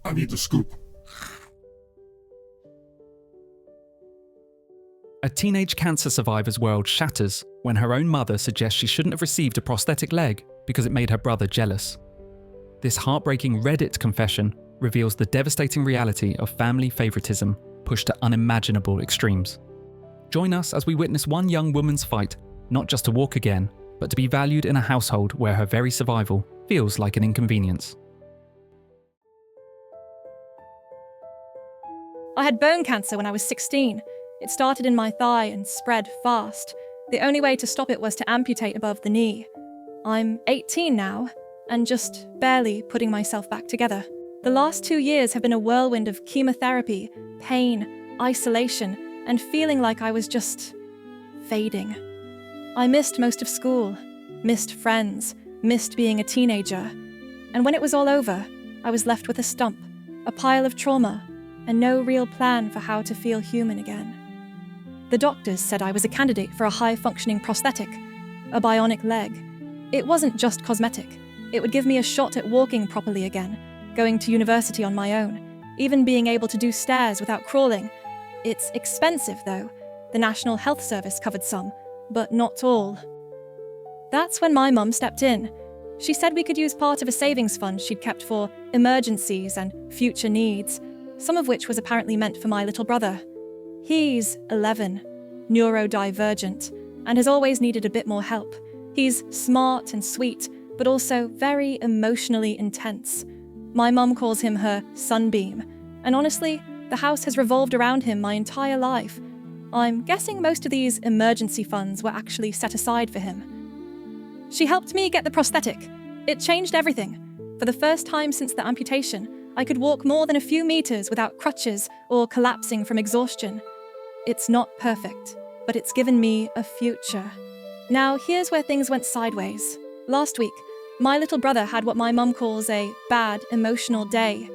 I need the scoop. A teenage cancer survivor's world shatters when her own mother suggests she shouldn't have received a prosthetic leg because it made her brother jealous. This heartbreaking Reddit confession reveals the devastating reality of family favoritism pushed to unimaginable extremes. Join us as we witness one young woman's fight, not just to walk again, but to be valued in a household where her very survival feels like an inconvenience. I had bone cancer when I was 16. It started in my thigh and spread fast. The only way to stop it was to amputate above the knee. I'm 18 now, and just barely putting myself back together. The last 2 years have been a whirlwind of chemotherapy, pain, isolation, and feeling like I was just fading. I missed most of school, missed friends, missed being a teenager. And when it was all over, I was left with a stump, a pile of trauma, and no real plan for how to feel human again. The doctors said I was a candidate for a high-functioning prosthetic, a bionic leg. It wasn't just cosmetic. It would give me a shot at walking properly again, going to university on my own, even being able to do stairs without crawling. It's expensive, though. The National Health Service covered some, but not all. That's when my mum stepped in. She said we could use part of a savings fund she'd kept for emergencies and future needs, some of which was apparently meant for my little brother. He's 11, neurodivergent, and has always needed a bit more help. He's smart and sweet, but also very emotionally intense. My mum calls him her sunbeam, and honestly, the house has revolved around him my entire life. I'm guessing most of these emergency funds were actually set aside for him. She helped me get the prosthetic. It changed everything. For the first time since the amputation, I could walk more than a few meters without crutches or collapsing from exhaustion. It's not perfect, but it's given me a future. Now, here's where things went sideways. Last week, my little brother had what my mum calls a bad emotional day.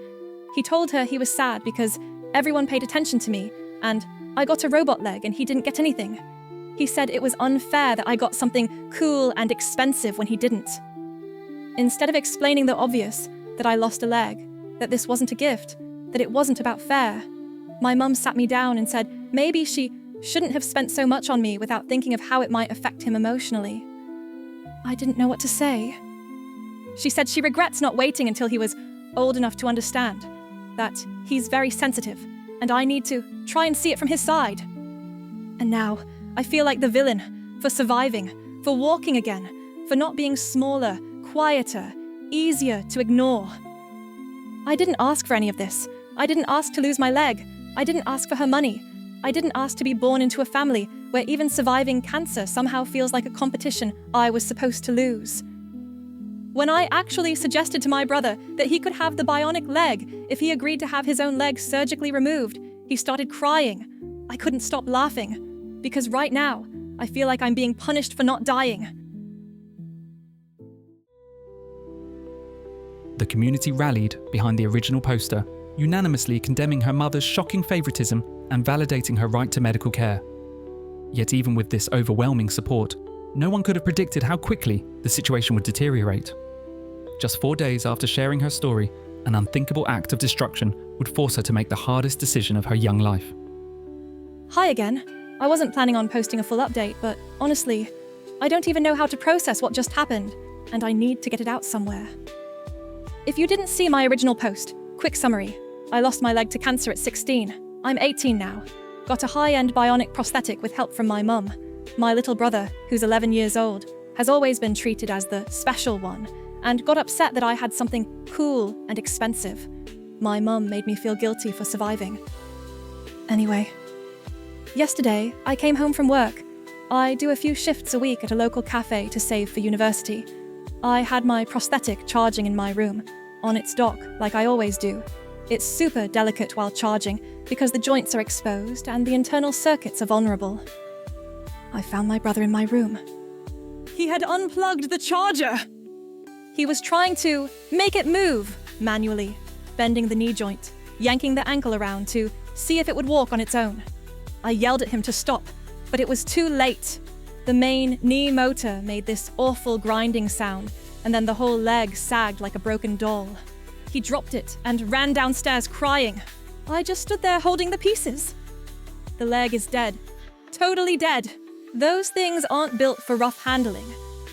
He told her he was sad because everyone paid attention to me, and I got a robot leg and he didn't get anything. He said it was unfair that I got something cool and expensive when he didn't. Instead of explaining the obvious, that I lost a leg, that this wasn't a gift, that it wasn't about fair, my mum sat me down and said maybe she shouldn't have spent so much on me without thinking of how it might affect him emotionally. I didn't know what to say. She said she regrets not waiting until he was old enough to understand, that he's very sensitive, and I need to try and see it from his side. And now, I feel like the villain, for surviving, for walking again, for not being smaller, quieter, easier to ignore. I didn't ask for any of this. I didn't ask to lose my leg. I didn't ask for her money. I didn't ask to be born into a family where even surviving cancer somehow feels like a competition I was supposed to lose. When I actually suggested to my brother that he could have the bionic leg if he agreed to have his own leg surgically removed, he started crying. I couldn't stop laughing, because right now, I feel like I'm being punished for not dying. The community rallied behind the original poster, unanimously condemning her mother's shocking favoritism and validating her right to medical care. Yet even with this overwhelming support, no one could have predicted how quickly the situation would deteriorate. Just 4 days after sharing her story, an unthinkable act of destruction would force her to make the hardest decision of her young life. Hi again. I wasn't planning on posting a full update, but honestly, I don't even know how to process what just happened, and I need to get it out somewhere. If you didn't see my original post, quick summary. I lost my leg to cancer at 16. I'm 18 now. Got a high-end bionic prosthetic with help from my mum. My little brother, who's 11 years old, has always been treated as the special one, and got upset that I had something cool and expensive. My mum made me feel guilty for surviving. Anyway, yesterday I came home from work. I do a few shifts a week at a local cafe to save for university. I had my prosthetic charging in my room, on its dock, like I always do. It's super delicate while charging because the joints are exposed and the internal circuits are vulnerable. I found my brother in my room. He had unplugged the charger! He was trying to make it move manually, bending the knee joint, yanking the ankle around to see if it would walk on its own. I yelled at him to stop, but it was too late. The main knee motor made this awful grinding sound, and then the whole leg sagged like a broken doll. He dropped it and ran downstairs crying. I just stood there holding the pieces. The leg is dead. Totally dead. Those things aren't built for rough handling.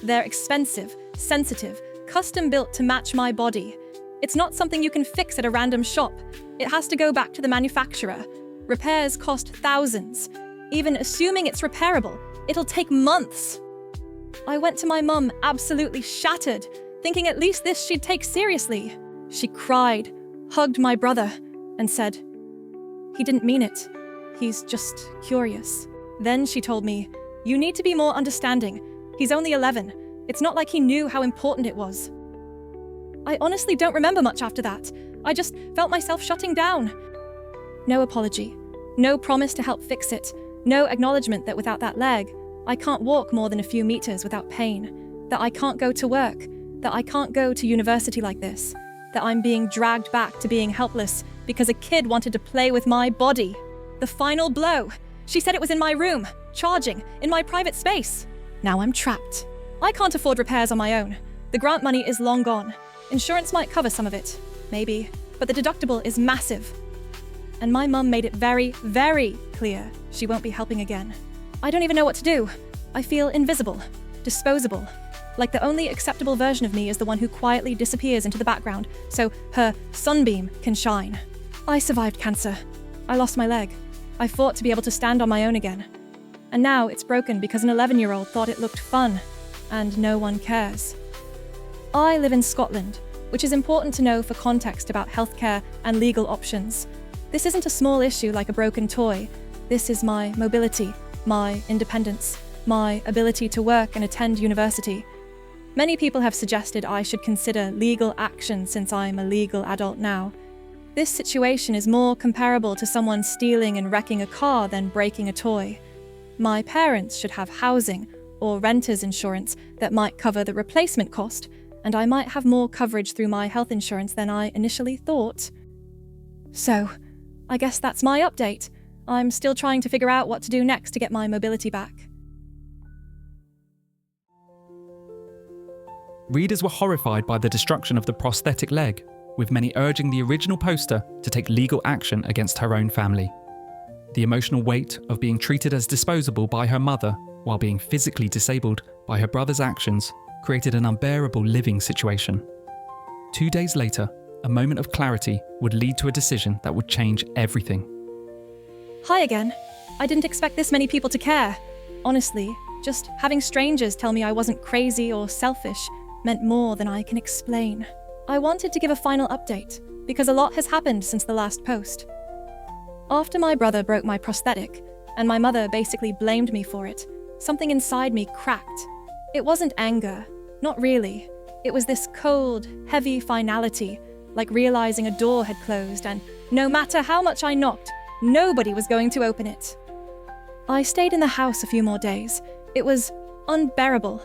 They're expensive, sensitive, custom built to match my body. It's not something you can fix at a random shop. It has to go back to the manufacturer. Repairs cost thousands. Even assuming it's repairable, it'll take months. I went to my mum absolutely shattered, thinking at least this she'd take seriously. She cried, hugged my brother, and said, "He didn't mean it. He's just curious." Then she told me, "You need to be more understanding. He's only 11. It's not like he knew how important it was." I honestly don't remember much after that. I just felt myself shutting down. No apology. No promise to help fix it. No acknowledgement that without that leg, I can't walk more than a few meters without pain. That I can't go to work. That I can't go to university like this. That I'm being dragged back to being helpless because a kid wanted to play with my body. The final blow. She said it was in my room, charging, in my private space. Now I'm trapped. I can't afford repairs on my own. The grant money is long gone. Insurance might cover some of it, maybe, but the deductible is massive. And my mum made it very, very clear she won't be helping again. I don't even know what to do. I feel invisible, disposable, like the only acceptable version of me is the one who quietly disappears into the background so her sunbeam can shine. I survived cancer. I lost my leg. I fought to be able to stand on my own again. And now it's broken because an 11-year-old thought it looked fun, and no one cares. I live in Scotland, which is important to know for context about healthcare and legal options. This isn't a small issue like a broken toy. This is my mobility, my independence, my ability to work and attend university. Many people have suggested I should consider legal action since I'm a legal adult now. This situation is more comparable to someone stealing and wrecking a car than breaking a toy. My parents should have housing or renter's insurance that might cover the replacement cost, and I might have more coverage through my health insurance than I initially thought. So, I guess that's my update. I'm still trying to figure out what to do next to get my mobility back. Readers were horrified by the destruction of the prosthetic leg, with many urging the original poster to take legal action against her own family. The emotional weight of being treated as disposable by her mother while being physically disabled by her brother's actions created an unbearable living situation. 2 days later, a moment of clarity would lead to a decision that would change everything. Hi again. I didn't expect this many people to care. Honestly, just having strangers tell me I wasn't crazy or selfish meant more than I can explain. I wanted to give a final update because a lot has happened since the last post. After my brother broke my prosthetic, and my mother basically blamed me for it, something inside me cracked. It wasn't anger, not really. It was this cold, heavy finality, like realizing a door had closed and no matter how much I knocked, nobody was going to open it. I stayed in the house a few more days. It was unbearable.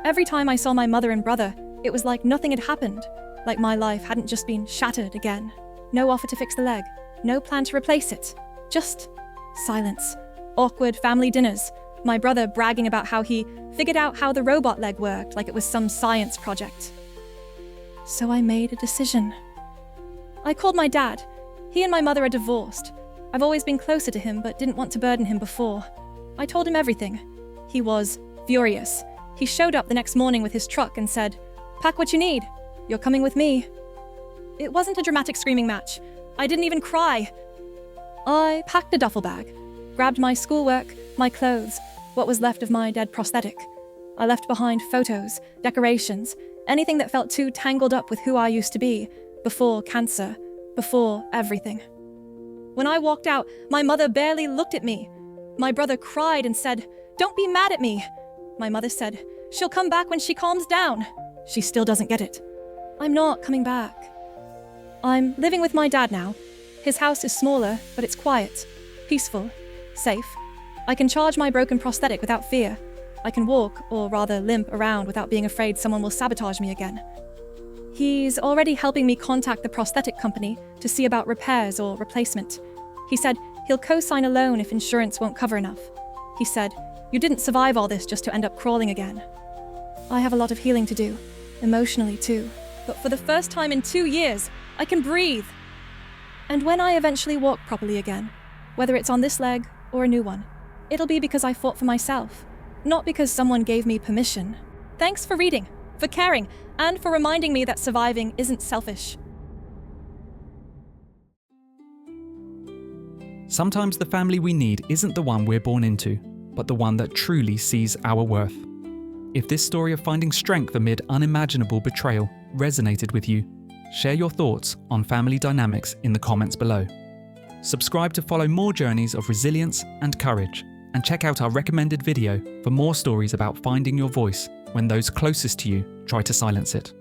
Every time I saw my mother and brother, it was like nothing had happened, like my life hadn't just been shattered again. No offer to fix the leg, no plan to replace it. Just silence. Awkward family dinners. My brother bragging about how he figured out how the robot leg worked like it was some science project. So I made a decision. I called my dad. He and my mother are divorced. I've always been closer to him but didn't want to burden him before. I told him everything. He was furious. He showed up the next morning with his truck and said, "Pack what you need. You're coming with me." It wasn't a dramatic screaming match. I didn't even cry. I packed a duffel bag, grabbed my schoolwork, my clothes, what was left of my dead prosthetic. I left behind photos, decorations, anything that felt too tangled up with who I used to be, before cancer, before everything. When I walked out, my mother barely looked at me. My brother cried and said, "Don't be mad at me." My mother said, "She'll come back when she calms down." She still doesn't get it. I'm not coming back. I'm living with my dad now. His house is smaller, but it's quiet, peaceful, safe. I can charge my broken prosthetic without fear. I can walk, or rather limp, around without being afraid someone will sabotage me again. He's already helping me contact the prosthetic company to see about repairs or replacement. He said he'll co-sign a loan if insurance won't cover enough. He said, "You didn't survive all this just to end up crawling again." I have a lot of healing to do, emotionally too. But for the first time in 2 years, I can breathe. And when I eventually walk properly again, whether it's on this leg or a new one, it'll be because I fought for myself, not because someone gave me permission. Thanks for reading, for caring, and for reminding me that surviving isn't selfish. Sometimes the family we need isn't the one we're born into, but the one that truly sees our worth. If this story of finding strength amid unimaginable betrayal resonated with you, share your thoughts on family dynamics in the comments below. Subscribe to follow more journeys of resilience and courage, and check out our recommended video for more stories about finding your voice when those closest to you try to silence it.